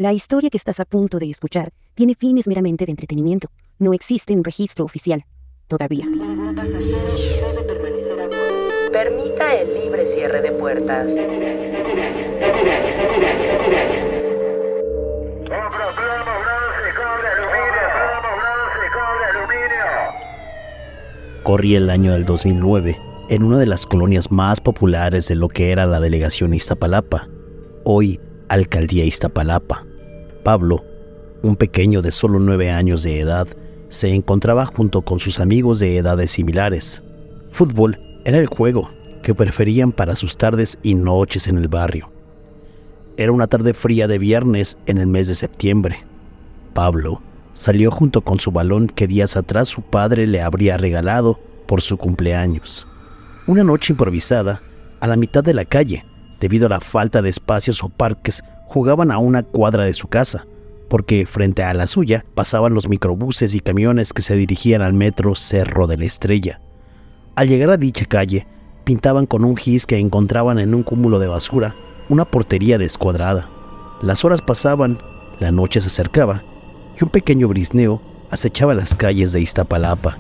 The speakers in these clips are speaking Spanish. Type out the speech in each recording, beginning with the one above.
La historia que estás a punto de escuchar tiene fines meramente de entretenimiento. No existe un registro oficial. Todavía. Ningún pasajero debe permanecer a bordo. Permita el libre cierre de puertas. Corría el año del 2009, en una de las colonias más populares de lo que era la delegación Iztapalapa, hoy Alcaldía Iztapalapa. Pablo, un pequeño de solo 9 años de edad, se encontraba junto con sus amigos de edades similares. Fútbol era el juego que preferían para sus tardes y noches en el barrio. Era una tarde fría de viernes en el mes de septiembre. Pablo salió junto con su balón que días atrás su padre le habría regalado por su cumpleaños. Una noche improvisada, a la mitad de la calle, debido a la falta de espacios o parques, jugaban a una cuadra de su casa, porque frente a la suya pasaban los microbuses y camiones que se dirigían al metro Cerro de la Estrella. Al llegar a dicha calle, pintaban con un gis que encontraban en un cúmulo de basura una portería descuadrada. Las horas pasaban, la noche se acercaba, y un pequeño brisneo acechaba las calles de Iztapalapa.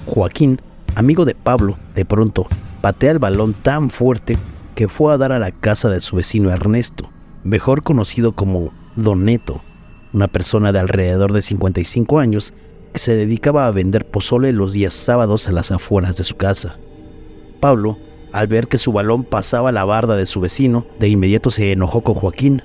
Joaquín, amigo de Pablo, de pronto patea el balón tan fuerte que fue a dar a la casa de su vecino Ernesto, mejor conocido como Don Neto, una persona de alrededor de 55 años que se dedicaba a vender pozole los días sábados a las afueras de su casa. Pablo, al ver que su balón pasaba la barda de su vecino, de inmediato se enojó con Joaquín.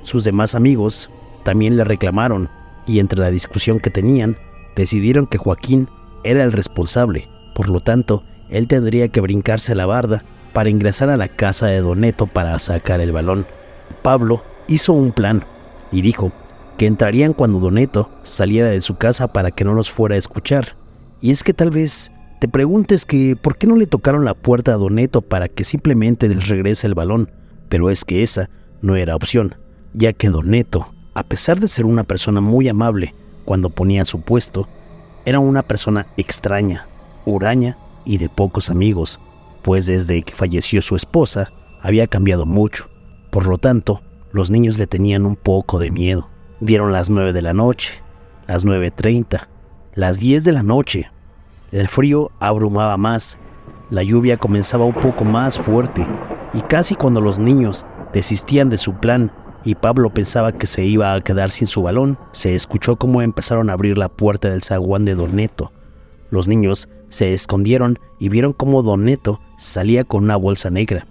Sus demás amigos también le reclamaron, y entre la discusión que tenían, decidieron que Joaquín era el responsable, por lo tanto, él tendría que brincarse la barda para ingresar a la casa de Don Neto para sacar el balón. Pablo hizo un plan y dijo que entrarían cuando Don Neto saliera de su casa para que no los fuera a escuchar. Y es que tal vez te preguntes que por qué no le tocaron la puerta a Don Neto para que simplemente les regrese el balón, pero es que esa no era opción, ya que Don Neto, a pesar de ser una persona muy amable cuando ponía su puesto, era una persona extraña, huraña y de pocos amigos, pues desde que falleció su esposa había cambiado mucho. Por lo tanto, los niños le tenían un poco de miedo. Dieron las 9 de la noche, las 9:30, las 10 de la noche. El frío abrumaba más, la lluvia comenzaba un poco más fuerte, y casi cuando los niños desistían de su plan y Pablo pensaba que se iba a quedar sin su balón, se escuchó cómo empezaron a abrir la puerta del zaguán de Don Neto. Los niños se escondieron y vieron cómo Don Neto salía con una bolsa negra.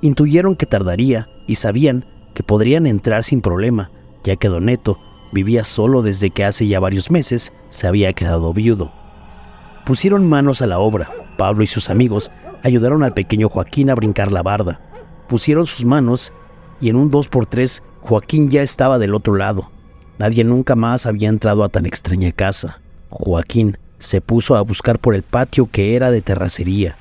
Intuyeron que tardaría y sabían que podrían entrar sin problema, ya que Don Neto vivía solo desde que hace ya varios meses se había quedado viudo. Pusieron manos a la obra. Pablo y sus amigos ayudaron al pequeño Joaquín a brincar la barda. Pusieron sus manos y en un 2x3 Joaquín ya estaba del otro lado. Nadie nunca más había entrado a tan extraña casa. Joaquín se puso a buscar por el patio que era de terracería.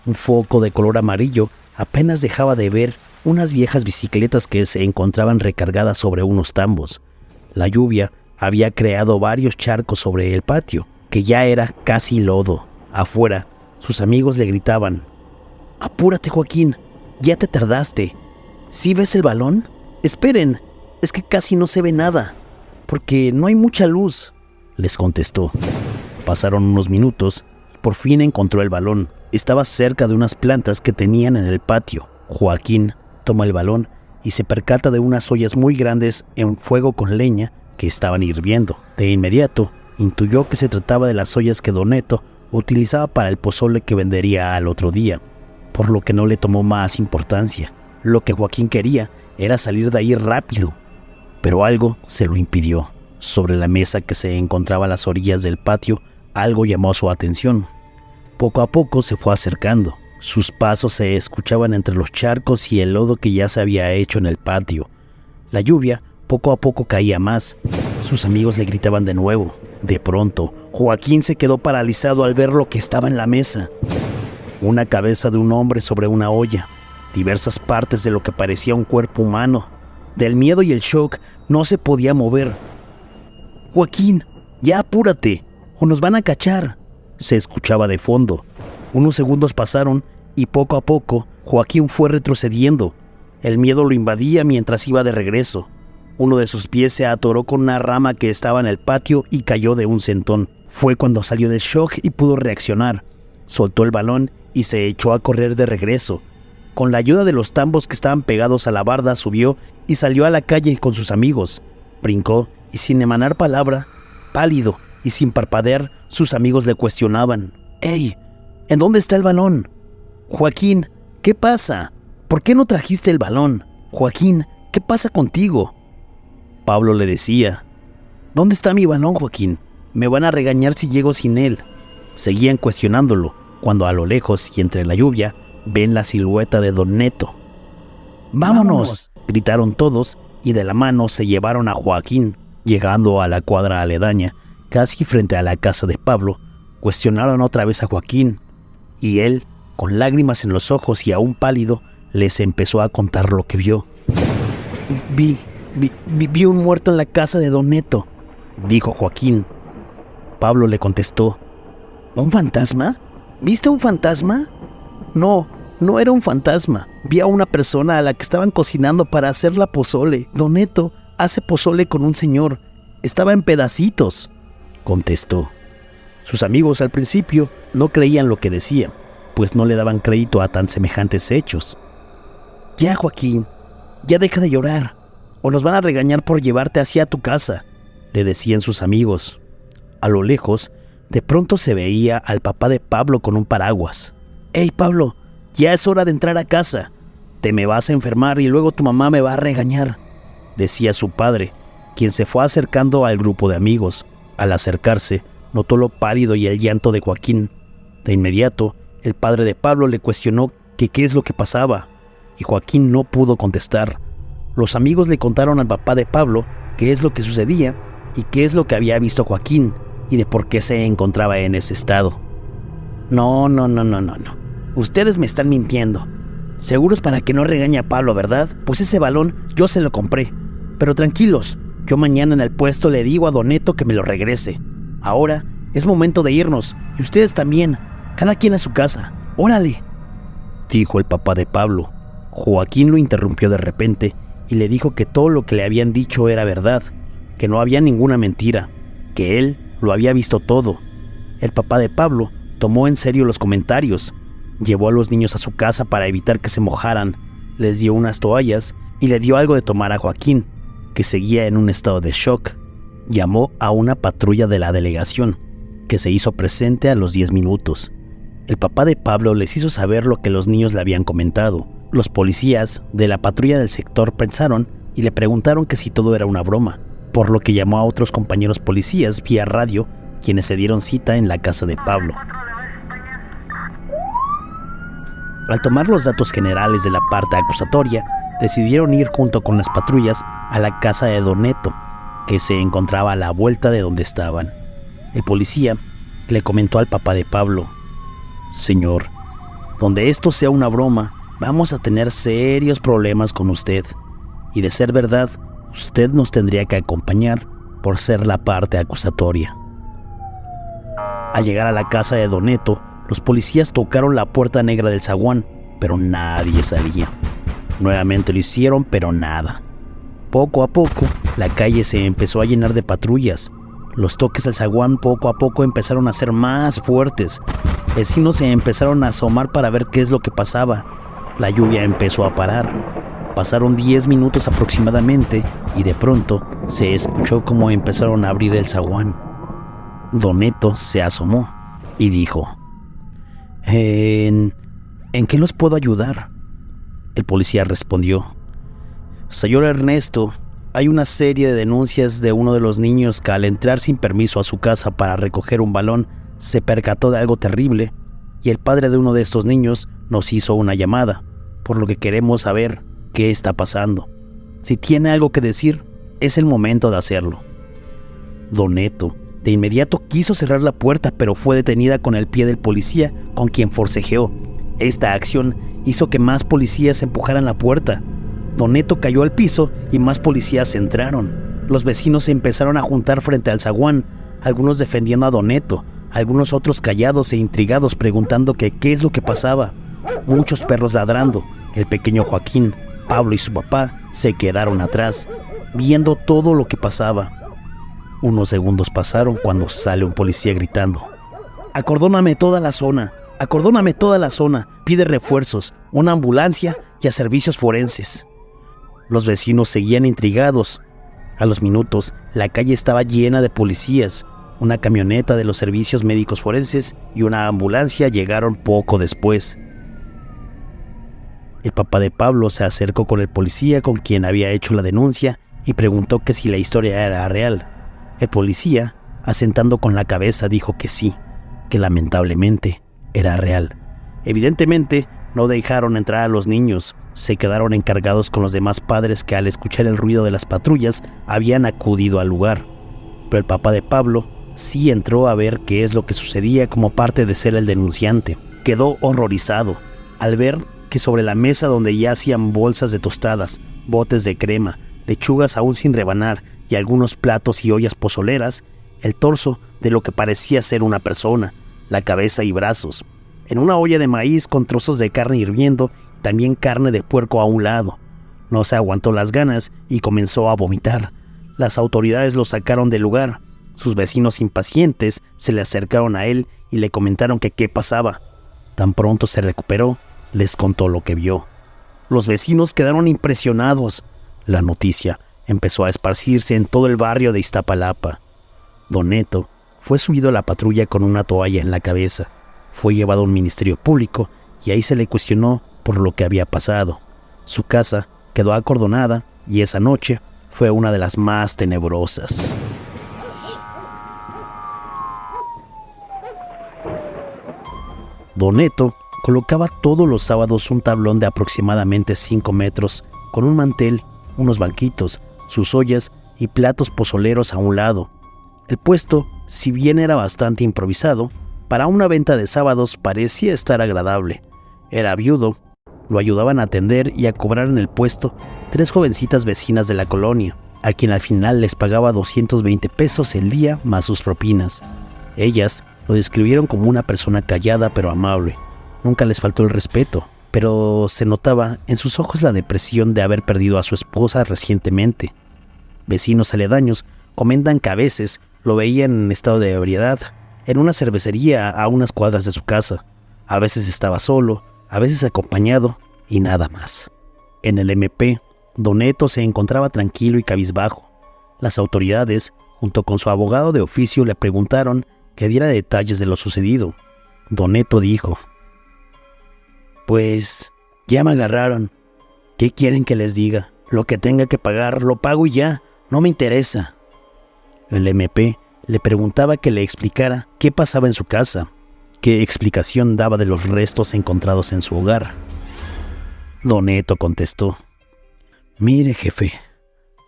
Un foco de color amarillo apenas dejaba de ver unas viejas bicicletas que se encontraban recargadas sobre unos tambos. La lluvia había creado varios charcos sobre el patio, que ya era casi lodo. Afuera, sus amigos le gritaban: «¡Apúrate, Joaquín! ¡Ya te tardaste! ¿Sí ves el balón? ¡Esperen! Es que casi no se ve nada, porque no hay mucha luz», les contestó. Pasaron unos minutos y por fin encontró el balón. Estaba cerca de unas plantas que tenían en el patio. Joaquín toma el balón y se percata de unas ollas muy grandes en fuego con leña que estaban hirviendo. De inmediato, intuyó que se trataba de las ollas que Don Neto utilizaba para el pozole que vendería al otro día, por lo que no le tomó más importancia. Lo que Joaquín quería era salir de ahí rápido, pero algo se lo impidió. Sobre la mesa que se encontraba a las orillas del patio, algo llamó su atención. Poco a poco se fue acercando. Sus pasos se escuchaban entre los charcos y el lodo que ya se había hecho en el patio. La lluvia poco a poco caía más. Sus amigos le gritaban de nuevo. De pronto, Joaquín se quedó paralizado al ver lo que estaba en la mesa. Una cabeza de un hombre sobre una olla, diversas partes de lo que parecía un cuerpo humano. Del miedo y el shock no se podía mover. «Joaquín, ya apúrate, o nos van a cachar», se escuchaba de fondo. Unos segundos pasaron y poco a poco Joaquín fue retrocediendo. El miedo lo invadía mientras iba de regreso. Uno de sus pies se atoró con una rama que estaba en el patio y cayó de un centón. Fue cuando salió del shock y pudo reaccionar. Soltó el balón y se echó a correr de regreso. Con la ayuda de los tambos que estaban pegados a la barda, subió y salió a la calle con sus amigos. Brincó y sin emanar palabra, pálido y sin parpadear, sus amigos le cuestionaban. «¡Ey! ¿En dónde está el balón? Joaquín, ¿qué pasa? ¿Por qué no trajiste el balón? Joaquín, ¿qué pasa contigo?» Pablo le decía: «¿Dónde está mi balón, Joaquín? Me van a regañar si llego sin él». Seguían cuestionándolo, cuando a lo lejos y entre la lluvia, ven la silueta de Don Neto. «¡Vámonos!», gritaron todos, y de la mano se llevaron a Joaquín. Llegando a la cuadra aledaña, casi frente a la casa de Pablo, cuestionaron otra vez a Joaquín, y él, con lágrimas en los ojos y aún pálido, les empezó a contar lo que vio. Vi un muerto en la casa de Don Neto», dijo Joaquín. Pablo le contestó: «¿Un fantasma? ¿Viste un fantasma?» No era un fantasma. Vi a una persona a la que estaban cocinando para hacer la pozole. Don Neto hace pozole con un señor. Estaba en pedacitos», contestó. Sus amigos al principio no creían lo que decía, pues no le daban crédito a tan semejantes hechos. «Ya, Joaquín, ya deja de llorar, o nos van a regañar por llevarte hacia tu casa», le decían sus amigos. A lo lejos, de pronto se veía al papá de Pablo con un paraguas. «¡Hey, Pablo! Ya es hora de entrar a casa. Te me vas a enfermar y luego tu mamá me va a regañar», decía su padre, quien se fue acercando al grupo de amigos. Al acercarse, notó lo pálido y el llanto de Joaquín. De inmediato, el padre de Pablo le cuestionó que qué es lo que pasaba, y Joaquín no pudo contestar. Los amigos le contaron al papá de Pablo qué es lo que sucedía y qué es lo que había visto Joaquín y de por qué se encontraba en ese estado. No. Ustedes me están mintiendo. Seguros para que no regañe a Pablo, ¿verdad? Pues ese balón yo se lo compré. Pero tranquilos, yo mañana en el puesto le digo a Don Neto que me lo regrese. Ahora es momento de irnos, y ustedes también, cada quien a su casa. ¡Órale!, dijo el papá de Pablo. Joaquín lo interrumpió de repente y le dijo que todo lo que le habían dicho era verdad, que no había ninguna mentira, que él lo había visto todo. El papá de Pablo tomó en serio los comentarios, llevó a los niños a su casa para evitar que se mojaran, les dio unas toallas y le dio algo de tomar a Joaquín, que seguía en un estado de shock. Llamó a una patrulla de la delegación, que se hizo presente a los 10 minutos. El papá de Pablo les hizo saber lo que los niños le habían comentado. Los policías de la patrulla del sector pensaron y le preguntaron que si todo era una broma, por lo que llamó a otros compañeros policías vía radio, quienes se dieron cita en la casa de Pablo. Al tomar los datos generales de la parte acusatoria, decidieron ir junto con las patrullas a la casa de Don Neto, que se encontraba a la vuelta de donde estaban. El policía le comentó al papá de Pablo: «Señor, donde esto sea una broma, vamos a tener serios problemas con usted, y de ser verdad, usted nos tendría que acompañar por ser la parte acusatoria». Al llegar a la casa de Don Neto, los policías tocaron la puerta negra del zaguán, pero nadie salía. Nuevamente lo hicieron, pero nada. Poco a poco, la calle se empezó a llenar de patrullas. Los toques al zaguán poco a poco empezaron a ser más fuertes. Vecinos se empezaron a asomar para ver qué es lo que pasaba. La lluvia empezó a parar. Pasaron 10 minutos aproximadamente y de pronto se escuchó cómo empezaron a abrir el zaguán. Don Neto se asomó y dijo: ¿En qué los puedo ayudar?». El policía respondió: «Señor Ernesto, hay una serie de denuncias de uno de los niños que al entrar sin permiso a su casa para recoger un balón se percató de algo terrible y el padre de uno de estos niños nos hizo una llamada, por lo que queremos saber qué está pasando. Si tiene algo que decir, es el momento de hacerlo». Don Neto de inmediato quiso cerrar la puerta, pero fue detenida con el pie del policía, con quien forcejeó. Esta acción hizo que más policías empujaran la puerta. Don Neto cayó al piso y más policías entraron. Los vecinos se empezaron a juntar frente al zaguán, algunos defendiendo a Don Neto, algunos otros callados e intrigados preguntando qué es lo que pasaba. Muchos perros ladrando. El pequeño Joaquín, Pablo y su papá se quedaron atrás. viendo todo lo que pasaba. Unos segundos pasaron cuando sale un policía gritando: «Acordóname toda la zona, acordóname toda la zona, pide refuerzos, una ambulancia y a servicios forenses». Los vecinos seguían intrigados. A los minutos, la calle estaba llena de policías. Una camioneta de los servicios médicos forenses y una ambulancia llegaron poco después. El papá de Pablo se acercó con el policía con quien había hecho la denuncia y preguntó que si la historia era real. El policía, asentando con la cabeza, dijo que sí, que lamentablemente era real. Evidentemente, no dejaron entrar a los niños. Se quedaron encargados con los demás padres que al escuchar el ruido de las patrullas habían acudido al lugar. Pero el papá de Pablo sí entró a ver qué es lo que sucedía como parte de ser el denunciante. Quedó horrorizado al ver que sobre la mesa donde yacían bolsas de tostadas, botes de crema, lechugas aún sin rebanar y algunos platos y ollas pozoleras, el torso de lo que parecía ser una persona, la cabeza y brazos. En una olla de maíz con trozos de carne hirviendo, también carne de puerco a un lado. No se aguantó las ganas y comenzó a vomitar. Las autoridades lo sacaron del lugar. Sus vecinos impacientes se le acercaron a él y le comentaron que qué pasaba. Tan pronto se recuperó, les contó lo que vio. Los vecinos quedaron impresionados. La noticia empezó a esparcirse en todo el barrio de Iztapalapa. Don Neto fue subido a la patrulla con una toalla en la cabeza. Fue llevado a un ministerio público y ahí se le cuestionó por lo que había pasado. Su casa quedó acordonada y esa noche fue una de las más tenebrosas. Don Neto colocaba todos los sábados un tablón de aproximadamente 5 metros con un mantel, unos banquitos, sus ollas y platos pozoleros a un lado. El puesto, si bien era bastante improvisado, para una venta de sábados parecía estar agradable. Era viudo. Lo ayudaban a atender y a cobrar en el puesto 3 jovencitas vecinas de la colonia, a quien al final les pagaba 220 pesos el día más sus propinas. Ellas lo describieron como una persona callada pero amable. Nunca les faltó el respeto, pero se notaba en sus ojos la depresión de haber perdido a su esposa recientemente. Vecinos aledaños comentan que a veces lo veían en estado de ebriedad en una cervecería a unas cuadras de su casa. A veces estaba solo, a veces acompañado y nada más. En el MP, Don Neto se encontraba tranquilo y cabizbajo. Las autoridades, junto con su abogado de oficio, le preguntaron que diera detalles de lo sucedido. Don Neto dijo: «Pues ya me agarraron. ¿Qué quieren que les diga? Lo que tenga que pagar, lo pago y ya, no me interesa». El MP le preguntaba que le explicara qué pasaba en su casa, qué explicación daba de los restos encontrados en su hogar. Don Neto contestó: «Mire, jefe,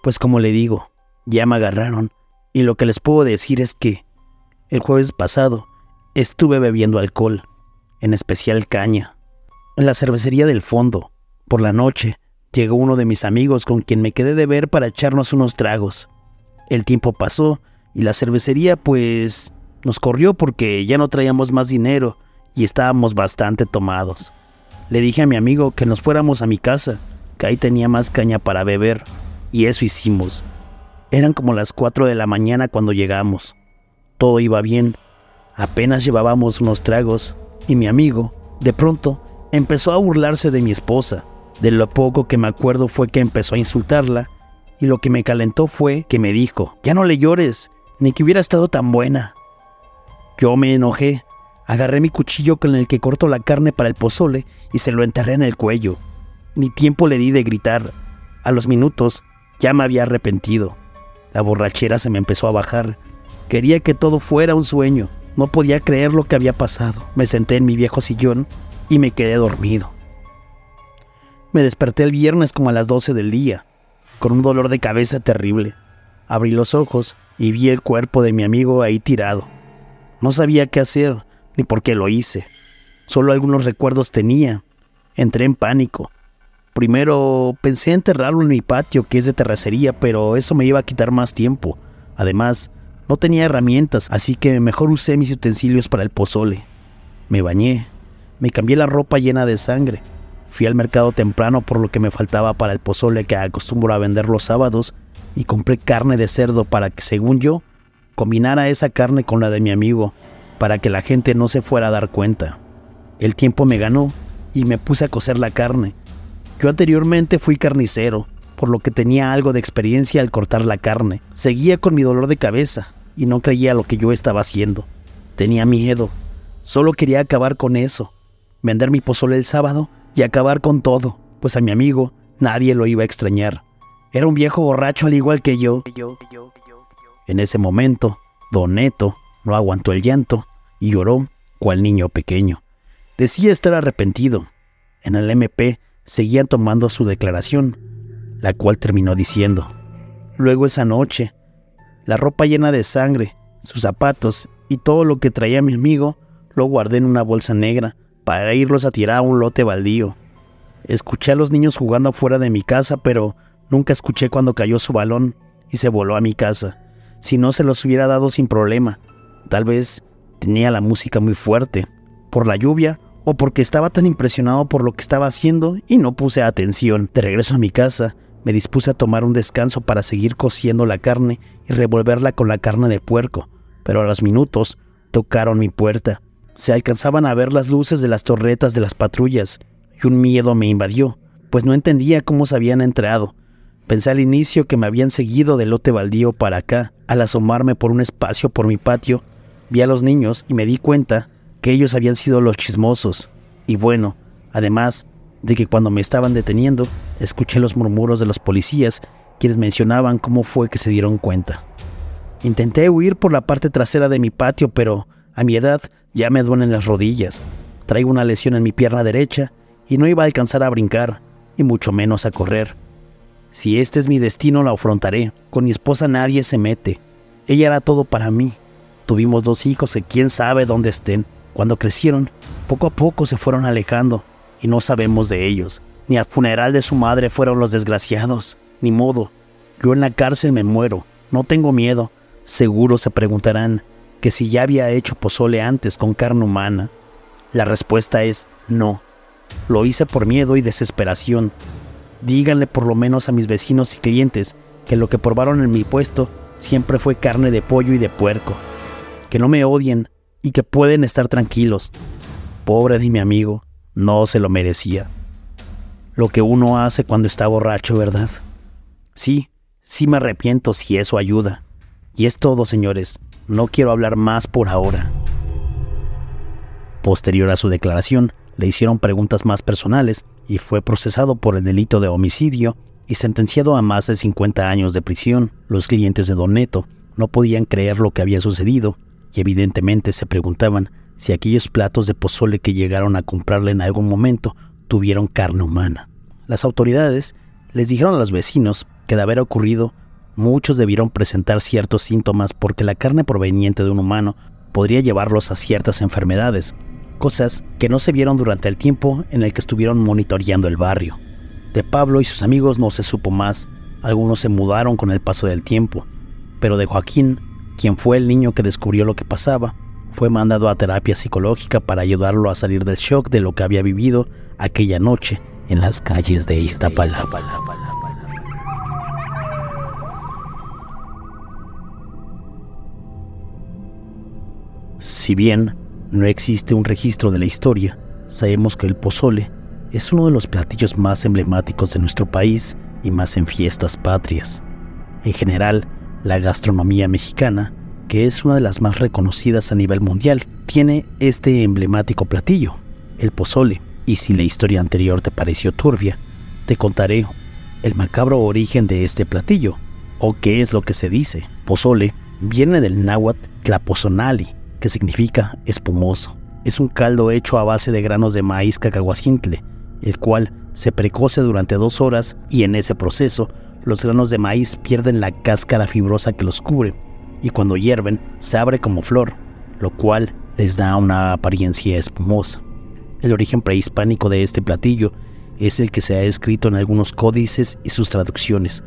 pues como le digo, ya me agarraron y lo que les puedo decir es que el jueves pasado estuve bebiendo alcohol, en especial caña, en la cervecería del fondo. Por la noche llegó uno de mis amigos con quien me quedé de ver para echarnos unos tragos. El tiempo pasó y la cervecería pues nos corrió porque ya no traíamos más dinero y estábamos bastante tomados. Le dije a mi amigo que nos fuéramos a mi casa, que ahí tenía más caña para beber, y eso hicimos. Eran como las 4 de la mañana cuando llegamos. Todo iba bien, apenas llevábamos unos tragos y mi amigo, de pronto, empezó a burlarse de mi esposa. De lo poco que me acuerdo fue que empezó a insultarla y lo que me calentó fue que me dijo: «Ya no le llores, ni que hubiera estado tan buena». Yo me enojé, agarré mi cuchillo con el que corto la carne para el pozole y se lo enterré en el cuello. Ni tiempo le di de gritar. A los minutos ya me había arrepentido. La borrachera se me empezó a bajar. Quería que todo fuera un sueño. No podía creer lo que había pasado. Me senté en mi viejo sillón y me quedé dormido. Me desperté el viernes como a las 12 del día, con un dolor de cabeza terrible. Abrí los ojos y vi el cuerpo de mi amigo ahí tirado. No sabía qué hacer, ni por qué lo hice. Solo algunos recuerdos tenía. Entré en pánico. Primero pensé enterrarlo en mi patio, que es de terracería, pero eso me iba a quitar más tiempo. Además, no tenía herramientas, así que mejor usé mis utensilios para el pozole. Me bañé, me cambié la ropa llena de sangre. Fui al mercado temprano por lo que me faltaba para el pozole que acostumbro a vender los sábados y compré carne de cerdo para que, según yo, combinara esa carne con la de mi amigo, para que la gente no se fuera a dar cuenta. El tiempo me ganó y me puse a cocer la carne. Yo anteriormente fui carnicero, por lo que tenía algo de experiencia al cortar la carne. Seguía con mi dolor de cabeza y no creía lo que yo estaba haciendo. Tenía miedo. Solo quería acabar con eso, vender mi pozole el sábado y acabar con todo, pues a mi amigo nadie lo iba a extrañar. Era un viejo borracho al igual que yo. En ese momento, Don Neto no aguantó el llanto y lloró cual niño pequeño. Decía estar arrepentido. En el MP seguían tomando su declaración, la cual terminó diciendo: luego esa noche, la ropa llena de sangre, sus zapatos y todo lo que traía mi amigo lo guardé en una bolsa negra para irlos a tirar a un lote baldío. Escuché a los niños jugando afuera de mi casa, pero nunca escuché cuando cayó su balón y se voló a mi casa. Si no, se los hubiera dado sin problema. Tal vez tenía la música muy fuerte, por la lluvia o porque estaba tan impresionado por lo que estaba haciendo y no puse atención. De regreso a mi casa, me dispuse a tomar un descanso para seguir cociendo la carne y revolverla con la carne de puerco, pero a los minutos tocaron mi puerta. Se alcanzaban a ver las luces de las torretas de las patrullas y un miedo me invadió, pues no entendía cómo se habían entrado. Pensé al inicio que me habían seguido del lote baldío para acá. Al asomarme por un espacio por mi patio, vi a los niños y me di cuenta que ellos habían sido los chismosos. Y bueno, además de que cuando me estaban deteniendo, escuché los murmuros de los policías, quienes mencionaban cómo fue que se dieron cuenta. Intenté huir por la parte trasera de mi patio, pero a mi edad ya me duelen las rodillas. Traigo una lesión en mi pierna derecha y no iba a alcanzar a brincar, y mucho menos a correr. Si este es mi destino, lo afrontaré. Con mi esposa nadie se mete. Ella era todo para mí. Tuvimos 2 hijos que quién sabe dónde estén. Cuando crecieron, poco a poco se fueron alejando y no sabemos de ellos. Ni al funeral de su madre fueron los desgraciados. Ni modo. Yo en la cárcel me muero. No tengo miedo. Seguro se preguntarán que si ya había hecho pozole antes con carne humana. La respuesta es no. Lo hice por miedo y desesperación. Díganle por lo menos a mis vecinos y clientes que lo que probaron en mi puesto siempre fue carne de pollo y de puerco. Que no me odien y que pueden estar tranquilos. Pobre de mi amigo, no se lo merecía. Lo que uno hace cuando está borracho, ¿verdad? Sí me arrepiento si eso ayuda. Y es todo, señores. No quiero hablar más por ahora. Posterior a su declaración, le hicieron preguntas más personales y fue procesado por el delito de homicidio y sentenciado a más de 50 años de prisión. Los clientes de Don Neto no podían creer lo que había sucedido y evidentemente se preguntaban si aquellos platos de pozole que llegaron a comprarle en algún momento tuvieron carne humana. Las autoridades les dijeron a los vecinos que de haber ocurrido, muchos debieron presentar ciertos síntomas porque la carne proveniente de un humano podría llevarlos a ciertas enfermedades, cosas que no se vieron durante el tiempo en el que estuvieron monitoreando el barrio. De Pablo y sus amigos no se supo más, algunos se mudaron con el paso del tiempo, pero de Joaquín, quien fue el niño que descubrió lo que pasaba, fue mandado a terapia psicológica para ayudarlo a salir del shock de lo que había vivido aquella noche en las calles de Iztapalapa. Si bien no existe un registro de la historia, sabemos que el pozole es uno de los platillos más emblemáticos de nuestro país y más en fiestas patrias. En general, la gastronomía mexicana, que es una de las más reconocidas a nivel mundial, tiene este emblemático platillo, el pozole. Y si la historia anterior te pareció turbia, te contaré el macabro origen de este platillo, o qué es lo que se dice. Pozole viene del náhuatl tlapozonali, que significa espumoso. Es un caldo hecho a base de granos de maíz cacahuacintle, el cual se precoce durante 2 horas y en ese proceso los granos de maíz pierden la cáscara fibrosa que los cubre y cuando hierven se abre como flor, lo cual les da una apariencia espumosa. El origen prehispánico de este platillo es el que se ha escrito en algunos códices y sus traducciones,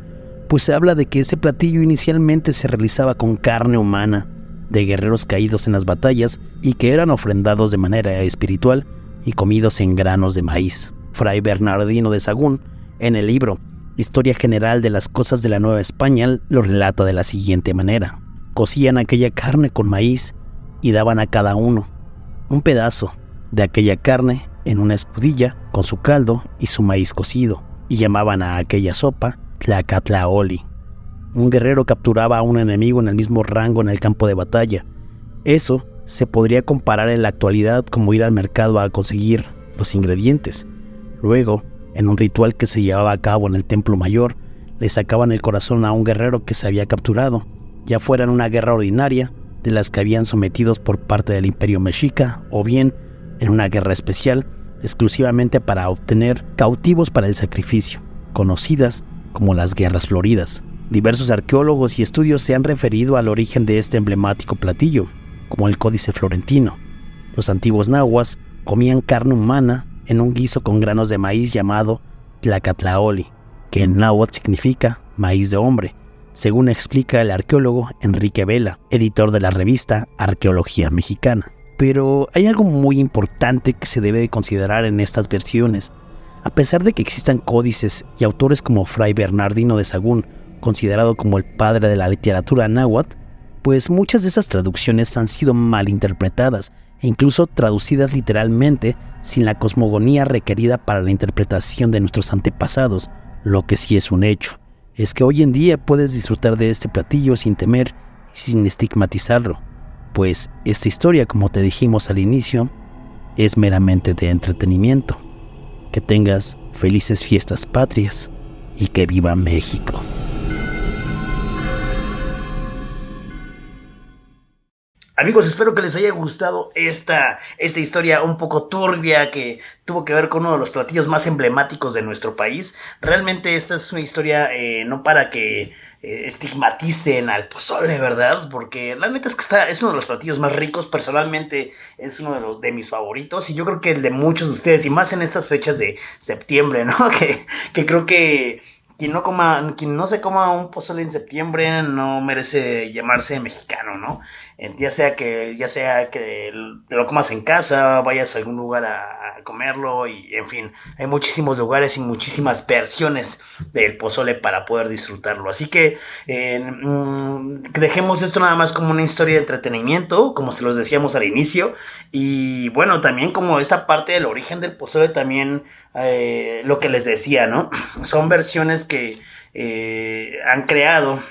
pues se habla de que este platillo inicialmente se realizaba con carne humana de guerreros caídos en las batallas y que eran ofrendados de manera espiritual y comidos en granos de maíz. Fray Bernardino de Sahagún, en el libro La historia general de las cosas de la Nueva España lo relata de la siguiente manera. Cocían aquella carne con maíz y daban a cada uno un pedazo de aquella carne en una escudilla con su caldo y su maíz cocido, y llamaban a aquella sopa tlacatlaoli. Un guerrero capturaba a un enemigo en el mismo rango en el campo de batalla. Eso se podría comparar en la actualidad como ir al mercado a conseguir los ingredientes. Luego, en un ritual que se llevaba a cabo en el Templo Mayor, le sacaban el corazón a un guerrero que se había capturado, ya fuera en una guerra ordinaria de las que habían sometidos por parte del Imperio Mexica, o bien en una guerra especial exclusivamente para obtener cautivos para el sacrificio, conocidas como las Guerras Floridas. Diversos arqueólogos y estudios se han referido al origen de este emblemático platillo, como el Códice Florentino. Los antiguos nahuas comían carne humana en un guiso con granos de maíz llamado tlacatlaoli, que en náhuatl significa maíz de hombre, según explica el arqueólogo Enrique Vela, editor de la revista Arqueología Mexicana. Pero hay algo muy importante que se debe de considerar en estas versiones. A pesar de que existan códices y autores como Fray Bernardino de Sahagún, considerado como el padre de la literatura náhuatl, pues muchas de esas traducciones han sido mal interpretadas e incluso traducidas literalmente sin la cosmogonía requerida para la interpretación de nuestros antepasados. Lo que sí es un hecho es que hoy en día puedes disfrutar de este platillo sin temer y sin estigmatizarlo, pues esta historia, como te dijimos al inicio, es meramente de entretenimiento. Que tengas felices fiestas patrias y que viva México. Amigos, espero que les haya gustado esta historia un poco turbia que tuvo que ver con uno de los platillos más emblemáticos de nuestro país. Realmente esta es una historia no para que estigmaticen al pozole, ¿verdad? Porque la neta es que es uno de los platillos más ricos. Personalmente es uno de mis favoritos, y yo creo que el de muchos de ustedes, y más en estas fechas de septiembre, ¿no? Que creo que quien no se coma un pozole en septiembre no merece llamarse mexicano, ¿no? Ya sea que te lo comas en casa, vayas a algún lugar a comerlo, y en fin, hay muchísimos lugares y muchísimas versiones del pozole para poder disfrutarlo. Así que dejemos esto nada más como una historia de entretenimiento, como se los decíamos al inicio. Y bueno, también como esta parte del origen del pozole, también lo que les decía, ¿no? Son versiones que han creado.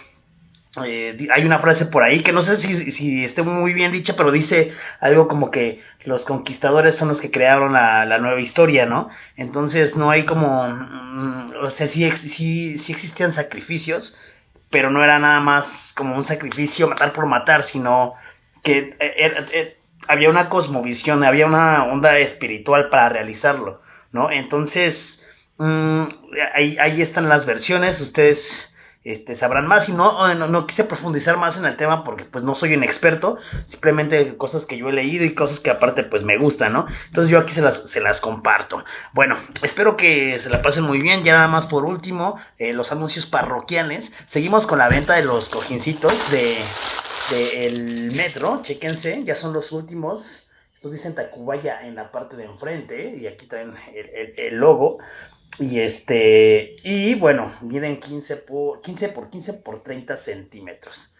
Hay una frase por ahí que no sé si esté muy bien dicha, pero dice algo como que los conquistadores son los que crearon la nueva historia, ¿no? Entonces no hay como... o sea, sí existían sacrificios, pero no era nada más como un sacrificio matar por matar, sino que había una cosmovisión, había una onda espiritual para realizarlo, ¿no? Entonces, ahí están las versiones. Ustedes sabrán más, y no quise profundizar más en el tema porque pues no soy un experto, simplemente cosas que yo he leído y cosas que aparte pues me gustan, ¿no? Entonces yo aquí se las comparto. Bueno, espero que se la pasen muy bien. Ya nada más por último, los anuncios parroquiales. Seguimos con la venta de los cojincitos del metro, chéquense, ya son los últimos. Estos dicen Tacubaya en la parte de enfrente, y aquí traen el logo. Y bueno, miden 15 por 15 por 30 centímetros.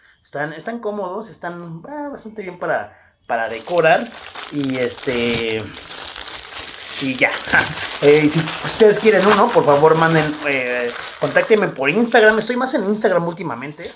Están cómodos, están bastante bien para decorar. Y ya. Si ustedes quieren uno, por favor contáctenme por Instagram. Estoy más en Instagram últimamente.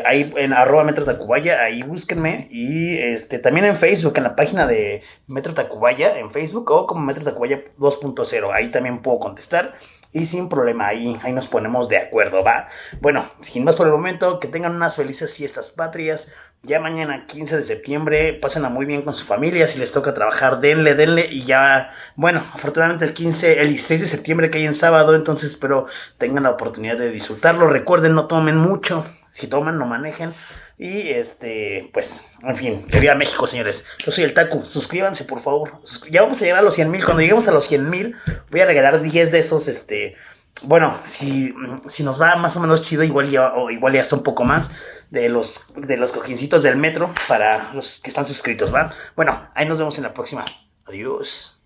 Ahí en @MetroTacubaya, ahí búsquenme. Y también en Facebook, en la página de Metro Tacubaya en Facebook, o como Metro Tacubaya 2.0, ahí también puedo contestar y sin problema, ahí nos ponemos de acuerdo, ¿va? Bueno, sin más por el momento, que tengan unas felices fiestas patrias. Ya mañana 15 de septiembre, pásenla muy bien con su familia. Si les toca trabajar, denle. Y ya, bueno, afortunadamente el 16 de septiembre cae en sábado, entonces espero tengan la oportunidad de disfrutarlo. Recuerden, no tomen mucho. Si toman, no manejen. Y pues, en fin, que viva México, señores. Yo soy el Taku, suscríbanse, por favor. Ya vamos a llegar a los 100,000. Cuando lleguemos a los 100,000, voy a regalar 10 de esos, bueno, si nos va más o menos chido, igual ya hasta un poco más de los cojincitos del metro para los que están suscritos, ¿va? Bueno, ahí nos vemos en la próxima. Adiós.